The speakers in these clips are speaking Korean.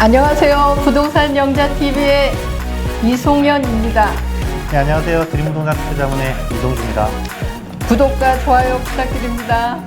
안녕하세요. 부동산 영자TV의 이송연입니다. 네, 안녕하세요. 드림부동산 투자자문의 이동주입니다. 구독과 좋아요 부탁드립니다.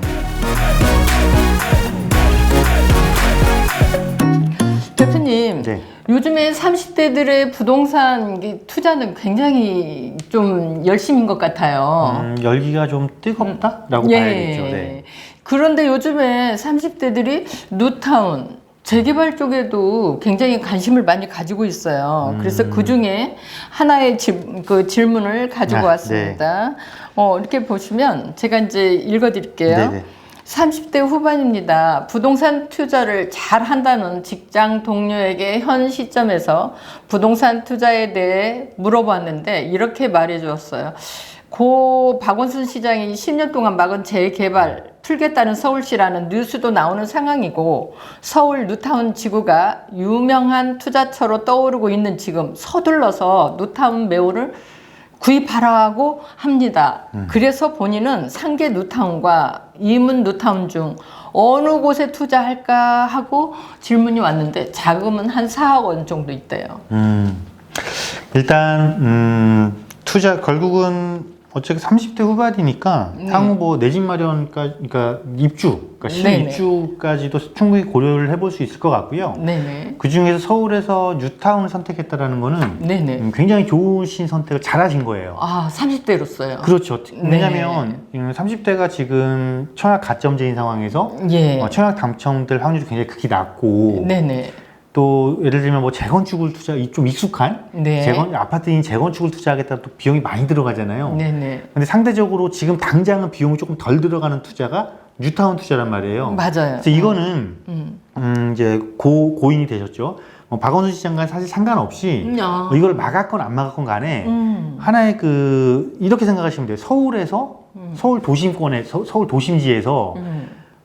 대표님, 네. 요즘에 30대들의 부동산 투자는 굉장히 좀 열심인 것 같아요. 열기가 좀 뜨겁다라고 봐야겠죠. 네. 그런데 요즘에 30대들이 뉴타운, 재개발 쪽에도 굉장히 관심을 많이 가지고 있어요. 그래서 그 중에 하나의 질문을 가지고 왔습니다. 네. 이렇게 보시면 제가 이제 읽어드릴게요. 네네. 30대 후반입니다. 부동산 투자를 잘 한다는 직장 동료에게 현 시점에서 부동산 투자에 대해 물어봤는데 이렇게 말해 주었어요. 고 박원순 시장이 10년 동안 막은 재개발 풀겠다는 서울시라는 뉴스도 나오는 상황이고, 서울 뉴타운 지구가 유명한 투자처로 떠오르고 있는 지금 서둘러서 뉴타운 매물을 구입하라고 합니다. 그래서 본인은 상계 뉴타운과 이문 뉴타운 중 어느 곳에 투자할까 하고 질문이 왔는데 자금은 한 4억 원 정도 있대요. 일단 투자 결국은 어차피 30대 후반이니까 향후 뭐 내 집 마련까지, 그러니까 입주, 그러니까 실입주까지도 충분히 고려를 해볼 수 있을 것 같고요. 네네. 그 중에서 서울에서 뉴타운을 선택했다라는 거는 네네. 굉장히 좋으신 선택을 잘하신 거예요. 아, 30대로서요? 그렇죠. 왜냐하면 30대가 지금 청약 가점제인 상황에서 청약 당첨될 확률이 굉장히 극히 낮고, 네네. 또 예를 들면 뭐 재건축을 좀 익숙한 아파트인 재건축을 투자하겠다 또 비용이 많이 들어가잖아요. 네네. 근데 상대적으로 지금 당장은 비용이 조금 덜 들어가는 투자가 뉴타운 투자란 말이에요. 맞아요. 그래서 이거는 이제 고인이 되셨죠. 박원순 시장과 사실 상관없이 이걸 막았건 안 막았건 간에 하나의 이렇게 생각하시면 돼요. 서울에서 서울 도심권에 서울 도심지에서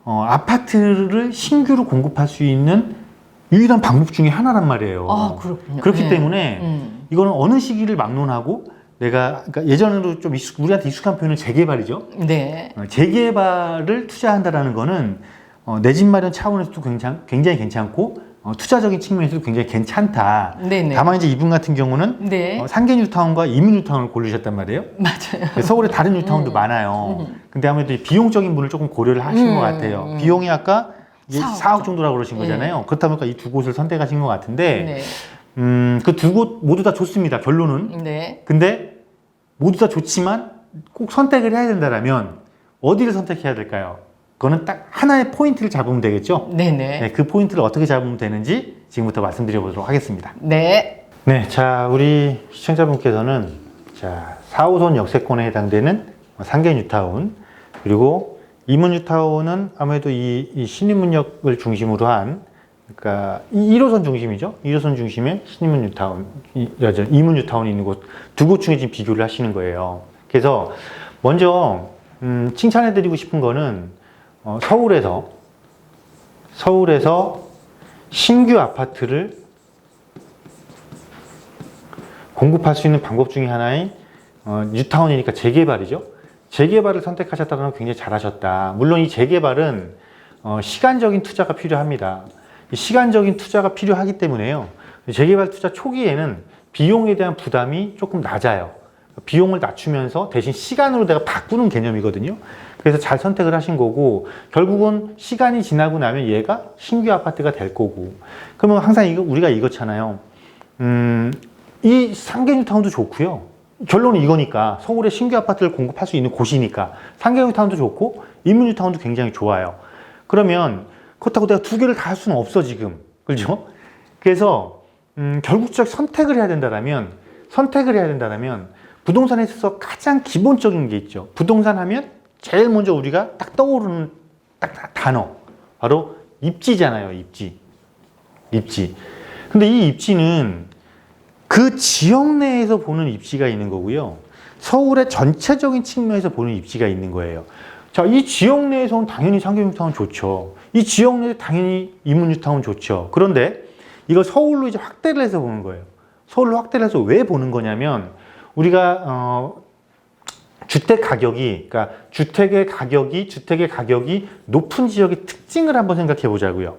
아파트를 신규로 공급할 수 있는 유일한 방법 중에 하나란 말이에요. 아, 그렇군요. 그렇기 때문에 이거는 어느 시기를 막론하고 그러니까 예전에도 좀 우리한테 익숙한 표현은 재개발이죠. 네. 재개발을 투자한다라는 거는 내 집 마련 차원에서도 굉장히 괜찮고 투자적인 측면에서도 굉장히 괜찮다. 네네. 다만 이제 이분 같은 경우는 상계 뉴타운과 이민 뉴타운을 고르셨단 말이에요. 맞아요. 서울에 다른 뉴타운도 많아요. 근데 아무래도 비용적인 분을 조금 고려를 하신 것 같아요. 비용이 아까 4억 정도라고 그러신 거잖아요. 그렇다 보니까 이 두 곳을 선택하신 것 같은데, 그 두 곳 모두 다 좋습니다. 결론은. 근데 모두 다 좋지만 꼭 선택을 해야 된다면 어디를 선택해야 될까요? 그거는 딱 하나의 포인트를 잡으면 되겠죠? 네, 그 포인트를 어떻게 잡으면 되는지 지금부터 말씀드려 보도록 하겠습니다. 네, 자, 우리 시청자분께서는 4호선 역세권에 해당되는 상계 뉴타운, 그리고 이문 뉴타운은 아무래도 이 신인문역을 중심으로 한, 그러니까 1호선 중심이죠. 1호선 중심에 신인문 뉴타운, 이문 뉴타운이 있는 곳, 두 곳 중에 지금 비교를 하시는 거예요. 그래서 먼저 칭찬해드리고 싶은 거는 서울에서 신규 아파트를 공급할 수 있는 방법 중에 하나인 뉴타운이니까 재개발이죠. 재개발을 선택하셨다는 건 굉장히 잘하셨다. 물론 이 재개발은 시간적인 투자가 필요합니다. 시간적인 투자가 필요하기 때문에요. 재개발 투자 초기에는 비용에 대한 부담이 조금 낮아요. 비용을 낮추면서 대신 시간으로 내가 바꾸는 개념이거든요. 그래서 잘 선택을 하신 거고, 결국은 시간이 지나고 나면 얘가 신규 아파트가 될 거고. 그러면 항상 우리가 이거잖아요. 이 상계 뉴타운도 좋고요. 결론은 이거니까 서울에 신규 아파트를 공급할 수 있는 곳이니까 상계 뉴타운도 좋고 이문 뉴타운도 굉장히 좋아요. 그러면 그렇다고 내가 두 개를 다 할 수는 없어 지금, 그렇죠? 그래서 결국적 선택을 해야 된다면 부동산에 있어서 가장 기본적인 게 있죠. 부동산 하면 제일 먼저 우리가 딱 떠오르는 단어 바로 입지잖아요. 입지. 근데 이 입지는 그 지역 내에서 보는 입지가 있는 거고요. 서울의 전체적인 측면에서 보는 입지가 있는 거예요. 자, 이 지역 내에서는 당연히 상계 뉴타운 좋죠. 이 지역 내에 당연히 이문 뉴타운 좋죠. 그런데 이걸 서울로 이제 확대를 해서 보는 거예요. 서울로 확대를 해서 왜 보는 거냐면 우리가 주택 가격이, 그러니까 주택의 가격이 높은 지역의 특징을 한번 생각해 보자고요.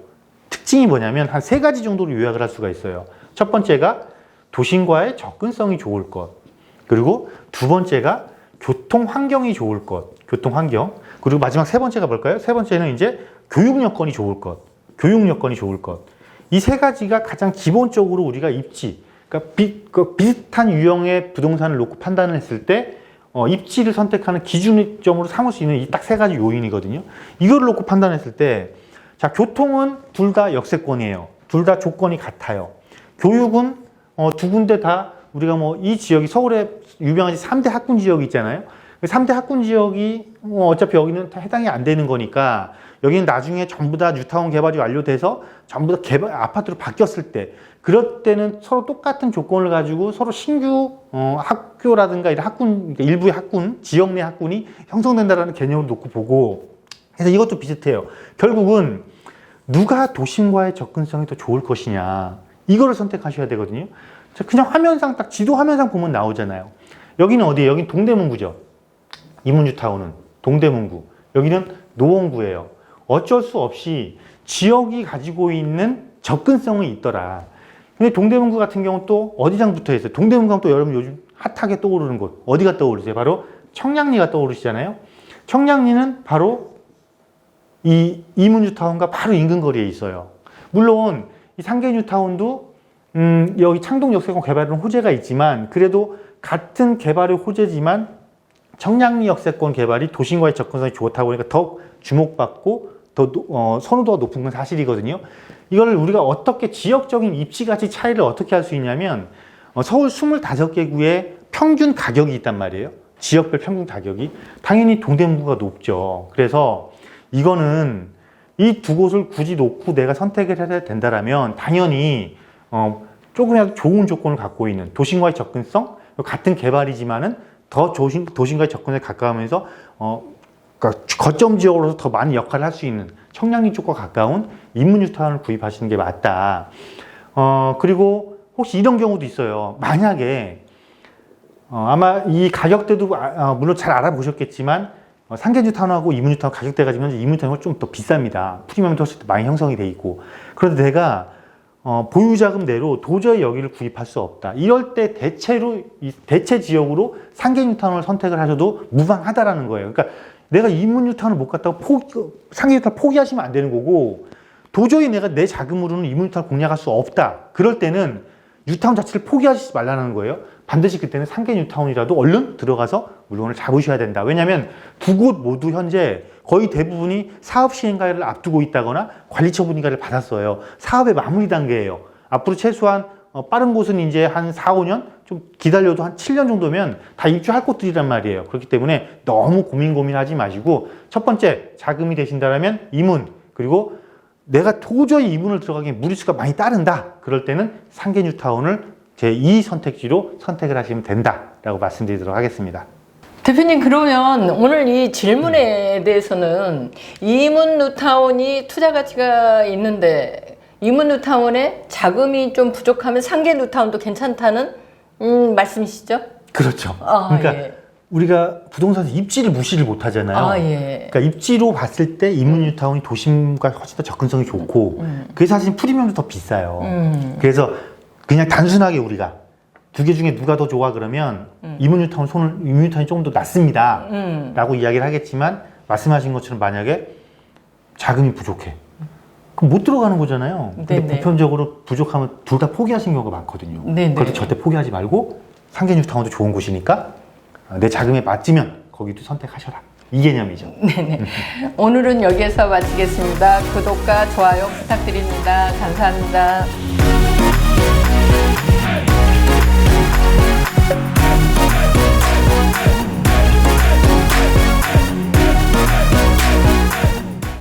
특징이 뭐냐면 한 3가지 정도로 요약을 할 수가 있어요. 첫 번째가 도심과의 접근성이 좋을 것. 그리고 두 번째가 교통 환경이 좋을 것. 교통 환경. 그리고 마지막 세 번째가 뭘까요? 세 번째는 이제 교육 여건이 좋을 것. 교육 여건이 좋을 것. 이 3가지가 가장 기본적으로 우리가 입지, 그러니까 비슷한 유형의 부동산을 놓고 판단을 했을 때 입지를 선택하는 기준점으로 삼을 수 있는 이 딱 3가지 요인이거든요. 이거를 놓고 판단했을 때, 자, 교통은 둘 다 역세권이에요. 둘 다 조건이 같아요. 교육은 두 군데 다 우리가 뭐 이 지역이 서울에 유명한 3대 학군 지역이 있잖아요. 3대 학군 지역이 어차피 여기는 다 해당이 안 되는 거니까 여기는 나중에 전부 다 뉴타운 개발이 완료돼서 전부 다 개발 아파트로 바뀌었을 때, 그럴 때는 서로 똑같은 조건을 가지고 서로 신규 학교라든가 이런 학군, 그러니까 일부의 학군, 지역 내 학군이 형성된다라는 개념을 놓고 보고, 그래서 이것도 비슷해요. 결국은 누가 도심과의 접근성이 더 좋을 것이냐, 이거를 선택하셔야 되거든요. 그냥 화면상 딱 지도 화면상 보면 나오잖아요. 여기는 어디예요? 여기는 동대문구죠. 이문뉴타운은 동대문구. 여기는 노원구예요. 어쩔 수 없이 지역이 가지고 있는 접근성이 있더라. 근데 동대문구 같은 경우는 또 어디랑 붙어 있어요? 동대문구 하면 또 여러분 요즘 핫하게 떠오르는 곳 어디가 떠오르세요? 바로 청량리가 떠오르시잖아요. 청량리는 바로 이 이문뉴타운과 바로 인근 거리에 있어요. 물론 이 상계뉴타운도 여기 창동 역세권 개발은 호재가 있지만, 그래도 같은 개발의 호재지만 청량리 역세권 개발이 도심과의 접근성이 좋다고 하니까 더 주목받고 더 선호도가 높은 건 사실이거든요. 이걸 우리가 어떻게 지역적인 입지 가치 차이를 어떻게 할 수 있냐면, 서울 25개 구의 평균 가격이 있단 말이에요. 지역별 평균 가격이. 당연히 동대문구가 높죠. 그래서 이거는 이 두 곳을 굳이 놓고 내가 선택을 해야 된다라면 당연히 조금이라도 좋은 조건을 갖고 있는 도심과의 접근성, 같은 개발이지만은 더 도심과의 접근에 가까우면서 그러니까 거점 지역으로서 더 많은 역할을 할 수 있는 청량리 쪽과 가까운 인문뉴타운을 구입하시는 게 맞다. 그리고 혹시 이런 경우도 있어요. 만약에 아마 이 가격대도 물론 잘 알아보셨겠지만 상계뉴타운하고 이문뉴타운 가격대가 지금 현재 이문뉴타운이 좀 더 비쌉니다. 프리미엄도 훨씬 더 많이 형성이 돼 있고. 그런데 내가 보유자금 내로 도저히 여기를 구입할 수 없다. 이럴 때 대체 지역으로 상계뉴타운을 선택을 하셔도 무방하다라는 거예요. 그러니까 내가 이문뉴타운을 못 갔다고 상계뉴타운 포기하시면 안 되는 거고, 도저히 내가 내 자금으로는 이문뉴타운을 공략할 수 없다. 그럴 때는 뉴타운 자체를 포기하시지 말라는 거예요. 반드시 그때는 상계뉴타운이라도 얼른 들어가서 물건을 잡으셔야 된다. 왜냐하면 두 곳 모두 현재 거의 대부분이 사업 시행가를 앞두고 있다거나 관리 처분 인가를 받았어요. 사업의 마무리 단계예요. 앞으로 최소한 빠른 곳은 이제 한 4, 5년, 좀 기다려도 한 7년 정도면 다 입주할 곳들이란 말이에요. 그렇기 때문에 너무 고민하지 마시고, 첫 번째 자금이 되신다면 이문, 그리고 내가 도저히 이문을 들어가기에 무리수가 많이 따른다. 그럴 때는 상계뉴타운을 제2 선택지로 선택을 하시면 된다라고 말씀드리도록 하겠습니다. 대표님, 그러면 오늘 이 질문에 대해서는 이문뉴타운이 투자 가치가 있는데 이문뉴타운에 자금이 좀 부족하면 상계뉴타운도 괜찮다는 말씀이시죠? 그렇죠. 그러니까 예. 우리가 부동산 입지를 무시를 못 하잖아요. 예. 그러니까 입지로 봤을 때 이문뉴타운이 도심과 훨씬 더 접근성이 좋고, 그래서 사실 프리미엄도 더 비싸요. 그래서 그냥 단순하게 우리가 두 개 중에 누가 더 좋아 그러면 이문뉴타운이 조금 더 낫습니다 라고 이야기를 하겠지만, 말씀하신 것처럼 만약에 자금이 부족해, 그럼 못 들어가는 거잖아요. 근데 네네. 보편적으로 부족하면 둘 다 포기하신 경우가 많거든요. 네네. 그럴 때 절대 포기하지 말고 상계뉴타운도 좋은 곳이니까 내 자금에 맞으면 거기도 선택하셔라, 이 개념이죠. 네네. 오늘은 여기에서 마치겠습니다. 구독과 좋아요 부탁드립니다. 감사합니다.